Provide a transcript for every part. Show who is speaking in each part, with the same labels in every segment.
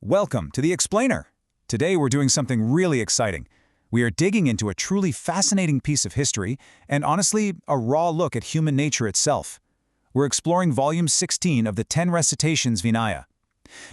Speaker 1: Welcome to The Explainer. Today we're doing something really exciting. We are digging into a truly fascinating piece of history and, honestly, a raw look at human nature itself. We're exploring Volume 16 of the 10 Recitations Vinaya.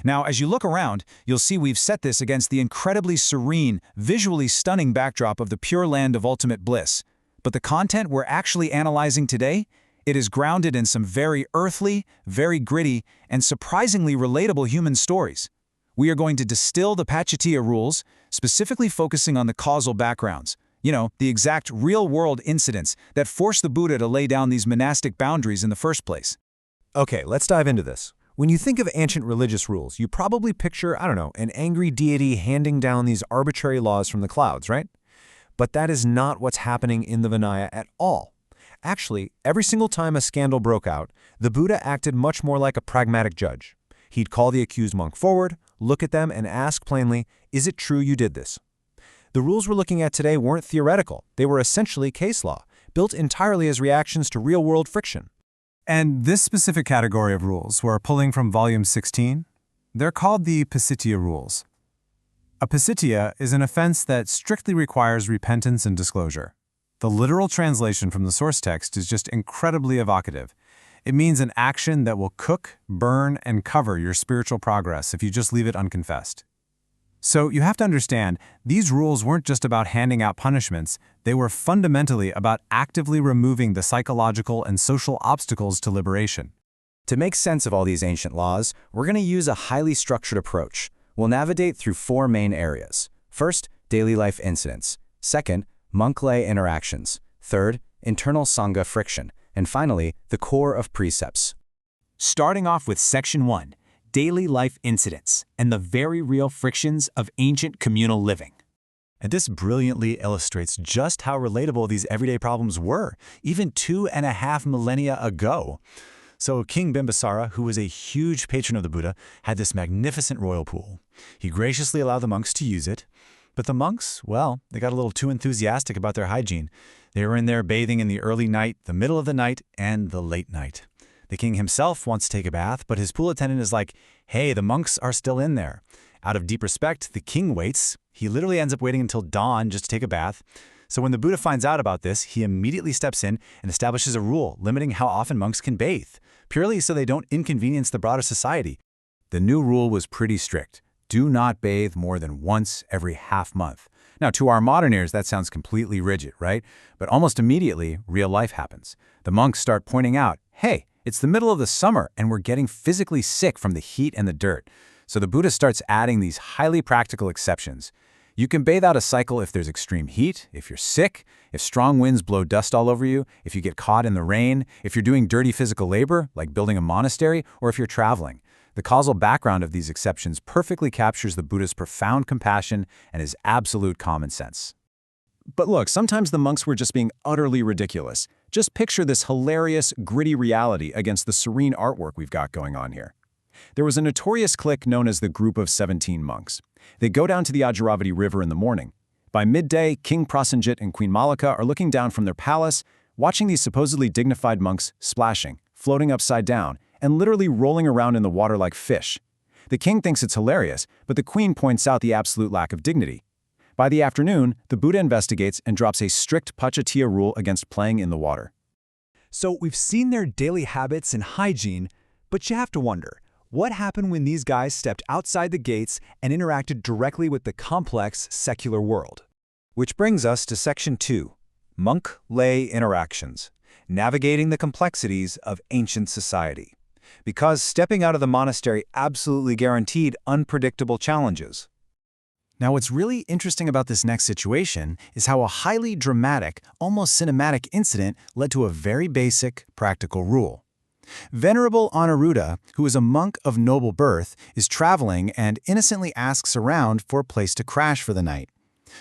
Speaker 1: Now, as you look around, you'll see we've set this against the incredibly serene, visually stunning backdrop of the Pure Land of Ultimate Bliss. But the content we're actually analyzing today? It is grounded in some very earthly, very gritty, and surprisingly relatable human stories. We are going to distill the Pachatiya rules, specifically focusing on the causal backgrounds. The exact real-world incidents that forced the Buddha to lay down these monastic boundaries in the first place.
Speaker 2: Okay, let's dive into this. When you think of ancient religious rules, you probably picture, an angry deity handing down these arbitrary laws from the clouds, right? But that is not what's happening in the Vinaya at all. Actually, every single time a scandal broke out, the Buddha acted much more like a pragmatic judge. He'd call the accused monk forward, look at them, and ask plainly, "Is it true you did this?" The rules we're looking at today weren't theoretical. They were essentially case law, built entirely as reactions to real-world friction.
Speaker 3: And this specific category of rules we're pulling from Volume 16, they're called the Pasitya rules. A pasitya is an offense that strictly requires repentance and disclosure. The literal translation from the source text is just incredibly evocative. It means an action that will cook, burn, and cover your spiritual progress if you just leave it unconfessed. So you have to understand, these rules weren't just about handing out punishments, they were fundamentally about actively removing the psychological and social obstacles to liberation.
Speaker 2: To make sense of all these ancient laws, we're going to use a highly structured approach. We'll navigate through four main areas. First, daily life incidents. Second, monk-lay interactions. Third, internal sangha friction. And finally, the core of precepts.
Speaker 1: Starting off with Section 1, Daily Life Incidents, and the very real frictions of ancient communal living.
Speaker 4: And this brilliantly illustrates just how relatable these everyday problems were, even 2.5 millennia ago. So King Bimbisara, who was a huge patron of the Buddha, had this magnificent royal pool. He graciously allowed the monks to use it. But the monks, well, they got a little too enthusiastic about their hygiene. They were in there bathing in the early night, the middle of the night, and the late night. The king himself wants to take a bath, but his pool attendant is like, "Hey, the monks are still in there." Out of deep respect, the king waits. He literally ends up waiting until dawn just to take a bath. So when the Buddha finds out about this, he immediately steps in and establishes a rule limiting how often monks can bathe, purely so they don't inconvenience the broader society.
Speaker 1: The new rule was pretty strict. Do not bathe more than once every half month. Now, to our modern ears, that sounds completely rigid, right? But almost immediately, real life happens. The monks start pointing out, hey, it's the middle of the summer and we're getting physically sick from the heat and the dirt. So the Buddha starts adding these highly practical exceptions. You can bathe out a cycle if there's extreme heat, if you're sick, if strong winds blow dust all over you, if you get caught in the rain, if you're doing dirty physical labor, like building a monastery, or if you're traveling. The causal background of these exceptions perfectly captures the Buddha's profound compassion and his absolute common sense.
Speaker 3: But look, sometimes the monks were just being utterly ridiculous. Just picture this hilarious, gritty reality against the serene artwork we've got going on here. There was a notorious clique known as the Group of 17 Monks. They go down to the Ajaravati River in the morning. By midday, King Prasenjit and Queen Malika are looking down from their palace, watching these supposedly dignified monks splashing, floating upside down, and literally rolling around in the water like fish. The king thinks it's hilarious, but the queen points out the absolute lack of dignity. By the afternoon, the Buddha investigates and drops a strict Pachatiya rule against playing in the water.
Speaker 5: So we've seen their daily habits and hygiene, but you have to wonder, what happened when these guys stepped outside the gates and interacted directly with the complex secular world?
Speaker 2: Which brings us to Section 2, Monk-lay interactions, navigating the complexities of ancient society. Because stepping out of the monastery absolutely guaranteed unpredictable challenges.
Speaker 3: Now, what's really interesting about this next situation is how a highly dramatic, almost cinematic incident led to a very basic, practical rule. Venerable Anuruddha, who is a monk of noble birth, is traveling and innocently asks around for a place to crash for the night.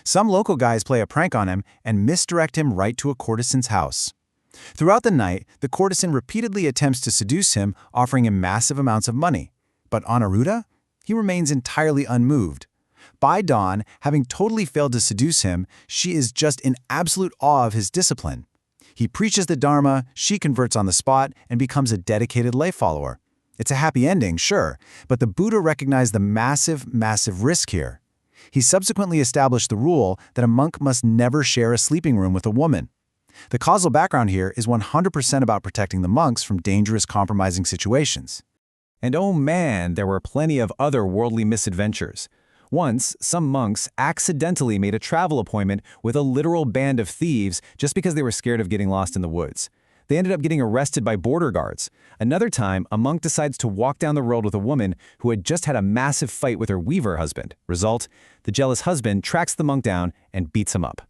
Speaker 3: Some local guys play a prank on him and misdirect him right to a courtesan's house. Throughout the night, the courtesan repeatedly attempts to seduce him, offering him massive amounts of money. But Anuruddha? He remains entirely unmoved. By dawn, having totally failed to seduce him, she is just in absolute awe of his discipline. He preaches the Dharma, she converts on the spot, and becomes a dedicated lay follower. It's a happy ending, sure, but the Buddha recognized the massive risk here. He subsequently established the rule that a monk must never share a sleeping room with a woman. The causal background here is 100% about protecting the monks from dangerous, compromising situations.
Speaker 2: And oh man, there were plenty of other worldly misadventures. Once, some monks accidentally made a travel appointment with a literal band of thieves just because they were scared of getting lost in the woods. They ended up getting arrested by border guards. Another time, a monk decides to walk down the road with a woman who had just had a massive fight with her weaver husband. Result, the jealous husband tracks the monk down and beats him up.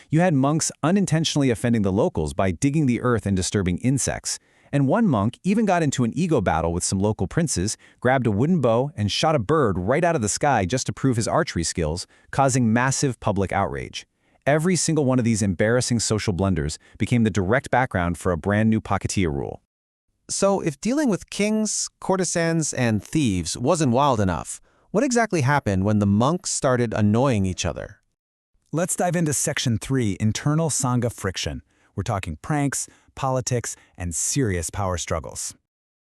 Speaker 2: You had monks unintentionally offending the locals by digging the earth and disturbing insects. And one monk even got into an ego battle with some local princes, grabbed a wooden bow, and shot a bird right out of the sky just to prove his archery skills, causing massive public outrage. Every single one of these embarrassing social blunders became the direct background for a brand new Paketiya rule.
Speaker 6: So if dealing with kings, courtesans, and thieves wasn't wild enough, what exactly happened when the monks started annoying each other?
Speaker 5: Let's dive into Section 3, Internal Sangha Friction. We're talking pranks, politics, and serious power struggles.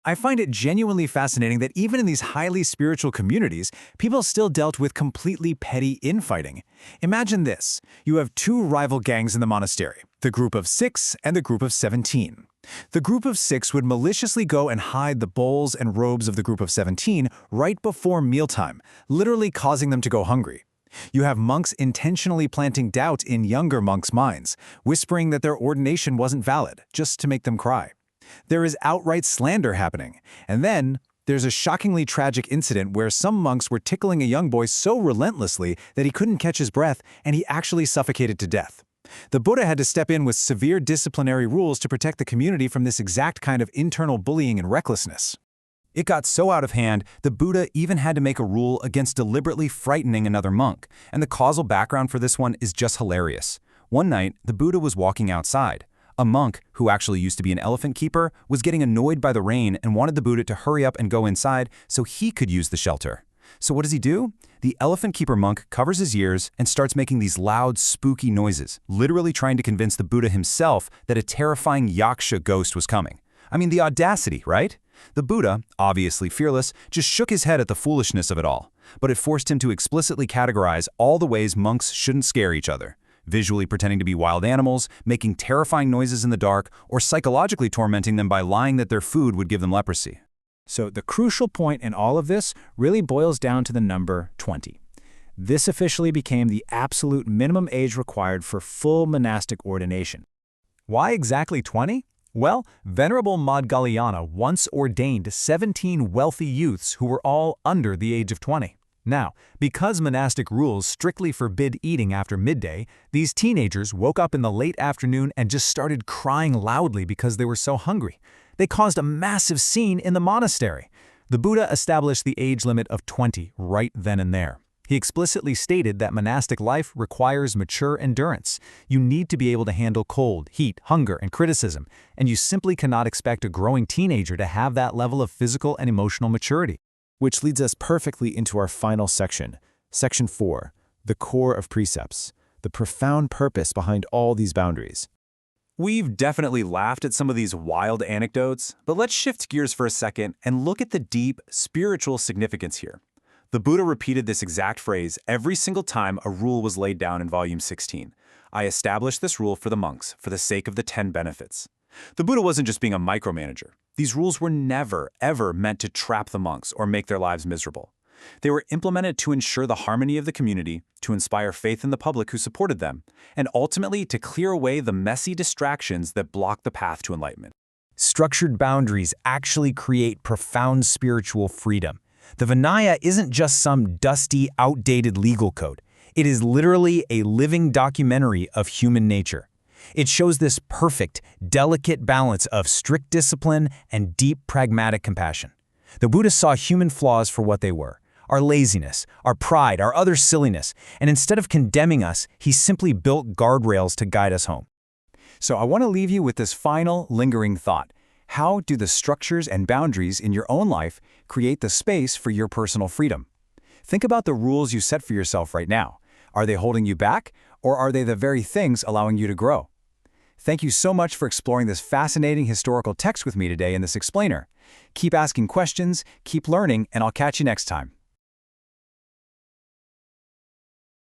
Speaker 5: I find it genuinely fascinating that even in these highly spiritual communities, people still dealt with completely petty infighting. Imagine this. You have two rival gangs in the monastery, the group of 6 and the group of 17. The group of 6 would maliciously go and hide the bowls and robes of the group of 17 right before mealtime, literally causing them to go hungry. You have monks intentionally planting doubt in younger monks' minds, whispering that their ordination wasn't valid, just to make them cry. There is outright slander happening. And then, there's a shockingly tragic incident where some monks were tickling a young boy so relentlessly that he couldn't catch his breath and he actually suffocated to death. The Buddha had to step in with severe disciplinary rules to protect the community from this exact kind of internal bullying and recklessness. It got so out of hand, the Buddha even had to make a rule against deliberately frightening another monk, and the causal background for this one is just hilarious. One night, the Buddha was walking outside. A monk, who actually used to be an elephant keeper, was getting annoyed by the rain and wanted the Buddha to hurry up and go inside so he could use the shelter. So what does he do? The elephant keeper monk covers his ears and starts making these loud, spooky noises, literally trying to convince the Buddha himself that a terrifying yaksha ghost was coming. I mean, the audacity, right? The Buddha, obviously fearless, just shook his head at the foolishness of it all. But it forced him to explicitly categorize all the ways monks shouldn't scare each other. Visually pretending to be wild animals, making terrifying noises in the dark, or psychologically tormenting them by lying that their food would give them leprosy. So the crucial point in all of this really boils down to the number 20. This officially became the absolute minimum age required for full monastic ordination. Why exactly 20? Well, Venerable Maudgalyana once ordained 17 wealthy youths who were all under the age of 20. Now, because monastic rules strictly forbid eating after midday, these teenagers woke up in the late afternoon and just started crying loudly because they were so hungry. They caused a massive scene in the monastery. The Buddha established the age limit of 20 right then and there. He explicitly stated that monastic life requires mature endurance. You need to be able to handle cold, heat, hunger, and criticism, and you simply cannot expect a growing teenager to have that level of physical and emotional maturity.
Speaker 2: Which leads us perfectly into our final section, Section 4, the core of precepts, the profound purpose behind all these boundaries.
Speaker 1: We've definitely laughed at some of these wild anecdotes, but let's shift gears for a second and look at the deep, spiritual significance here. The Buddha repeated this exact phrase every single time a rule was laid down in Volume 16. I established this rule for the monks for the sake of the 10 benefits. The Buddha wasn't just being a micromanager. These rules were never, ever meant to trap the monks or make their lives miserable. They were implemented to ensure the harmony of the community, to inspire faith in the public who supported them, and ultimately to clear away the messy distractions that block the path to enlightenment.
Speaker 2: Structured boundaries actually create profound spiritual freedom. The Vinaya isn't just some dusty, outdated legal code. It is literally a living documentary of human nature. It shows this perfect, delicate balance of strict discipline and deep pragmatic compassion. The Buddha saw human flaws for what they were, our laziness, our pride, our other silliness, and instead of condemning us, he simply built guardrails to guide us home.
Speaker 5: So I want to leave you with this final, lingering thought. How do the structures and boundaries in your own life create the space for your personal freedom? Think about the rules you set for yourself right now. Are they holding you back, or are they the very things allowing you to grow?
Speaker 1: Thank you so much for exploring this fascinating historical text with me today in this explainer. Keep asking questions, keep learning, and I'll catch you next time.